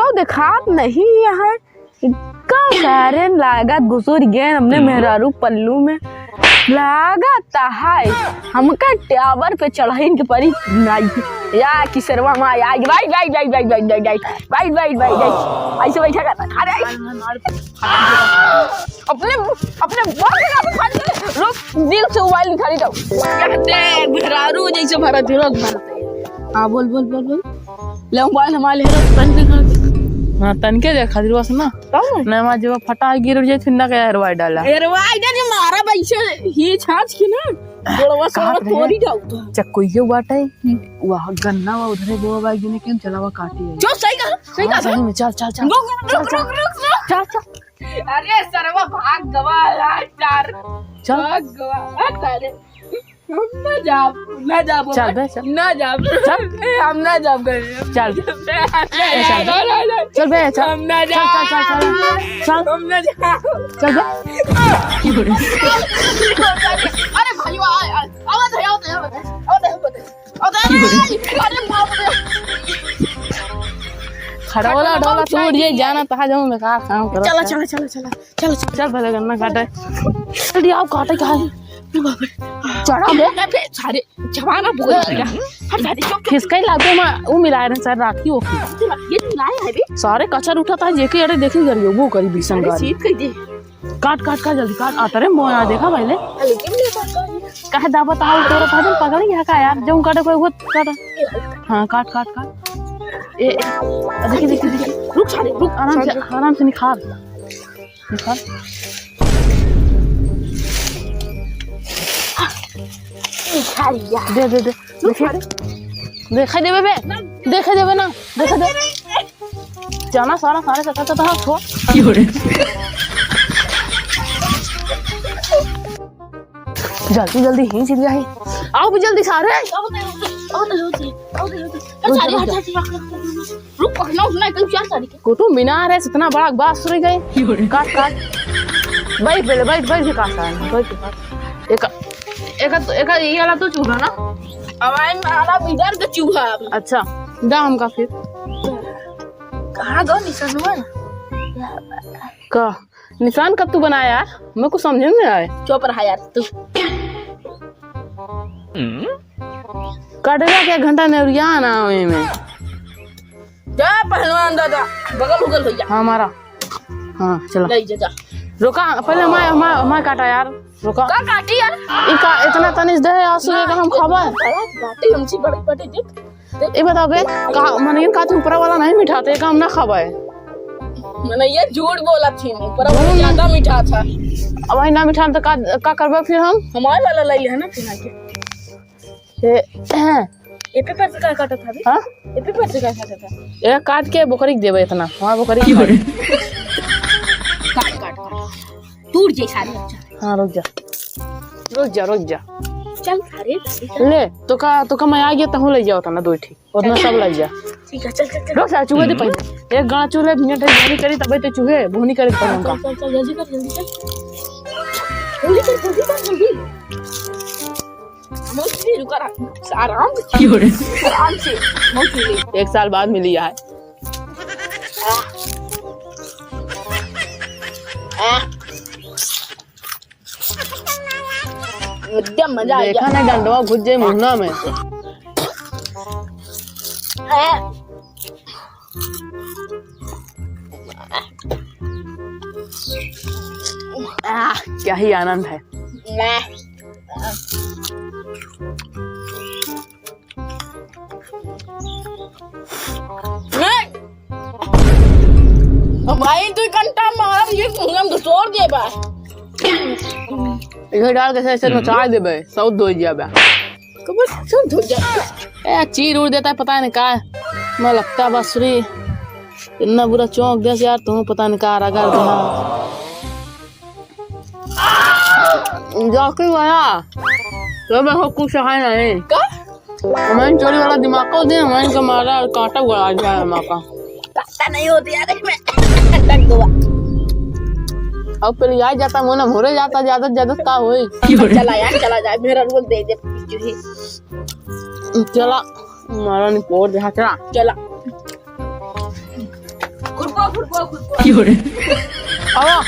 कौ देखात नहीं यहाँ का सारे लागत घुसुर गए हमने मेहरारू पल्लू में लागत है हमका टावर पे चढ़ाइन के परी नहीं या किसरवा माँ या white white white white white white white white white white ऐसे बैठा करता खा रहे अपने अपने रुक दिल से मोबाइल निकाली दो कहते मेहरारू जैसे भरत भरत हाँ बोल बोल बोल बोल ले मोबाइल हमारे हाँ तनके दे खातिर बस ना ना जब फटा गिर जाए फिर ना क्या हेरवाई डाला हेरवाई डाल मारा पैसे ये छाछ की ना गोलवा से थोड़ी डाल चक्कुइयो बाटा है वहां गन्ना वा उधर वो बाइक ने क्यों चलावा काटी है चल सही का सही में चल चल चल चल चल अरे सरवा भाग गवा यार चल भाग गवा अरे हम ना जाब चल बे चल ना जाब चल हम ना जाब चल चल बे चल हम ना जाब चल हम ना जाब चल बे अरे भाई आवाज है खड़ा वाला डोला छोड़ ये जाना कहां जाऊं मैं कहां काम कर चलो चलो चलो चलो चलो चल भले गन्ना काटे जल्दी आओ काटे कहां चढ़ा बे सारे जवाना बोल रहा हट सारे किसका लागे में वो मिलाए रे सर राखी हो ये मिलाए है बे सारे कचर उठाता है जेके अरे देखी करियो वो करी भीषण गाड़ी सीट कर दे काट काट का जल्दी काट आता रे मोया देखा भाई ले कह दावा ताऊ तोरा फादर पकड़ यहां का यार जऊं काटे कोई बहुत काट हां काट काट काट ए देखी देखी देखी रुक सारे रुक आराम से निकाल निकाल दे दे दे देखा दे बे देखा दे ना देखा दे जाना सारा सारे सकता था छोड़ जल्दी जल्दी ही सीध जाए आओ भी जल्दी सारे रुक पकड़ना उठना कल क्या सारी को तो मीनार है इतना बड़ा बात सुन गए काट काट बैठ पहले बैठ बैठ के काट एक एक ये वाला तो चूहा ना हमारे मारा इधर का चूहा अच्छा दाम का फिर कहाँ गो निशान हुआ का निशान कब तू बनाया यार मेरे को समझ में आए चुप रहा यार तू कटरा के घंटा नेरिया ना में क्या पहलवान दादा बगल उगल भैया हमारा हाँ चलो ले जा रुका पहले हमारे काटा यार रुका का काटी यार इनका इतना तनिस दे आंसू का हम खबर काटी हमसी बड़ी बड़ी देख ए बताओ बे का माने का तू ऊपर वाला नहीं मिठाते का हम ना खावे माने ये झूठ बोला थी ऊपर वाला ज्यादा मीठा था अब वही ना मीठा तो का करबे फिर हम हमारे वाला ले है ना पिना के ए पेपर से का काटा था हां ए पेपर से का काटा था ए काट के बकरी देबे इतना हां बकरी काट काट टूट जाए सारे हाँ रुक जा चल सारे ले तो का मैं आ गया तो ले जाओ ना दो ठीक उतना सब ले जा ठीक है चल रुक जा चूहे दे पहले एक गाना चूहे मिनट भूनी करी तब तो चूहे भूनी करे तब उनका चल जल्दी कर जल्दी मोस्टली रुका आराम से एक साल बाद मिली है एकदम मजा आ गया ना डंडवा घुस जाए मुन्ना में क्या ही आनंद है भाई तू घंटा मार ये हम तो छोड़ दे बा इधर डाल के ऐसे मचा देबे सब धो जाबे कब सब धो जाए ए चीर उड़ देता है पता नहीं का मैं लगता बसरी इतना बुरा चौंक दे यार तुम पता नहीं का रगा दे जाके आया तो मैं कुछ है नहीं का मैं चोरी वाला दिमाग को दे मैं का मारा कांटा गड़ा जाए मां का कांटा नहीं होती यार मैं टक दुआ अब पहले यार जाता मोना मोरे जाता ज्यादा का होई चला यार चला जा मेरा रोल दे दे चला मारा नहीं पोर दे चला चला खुद को। आवा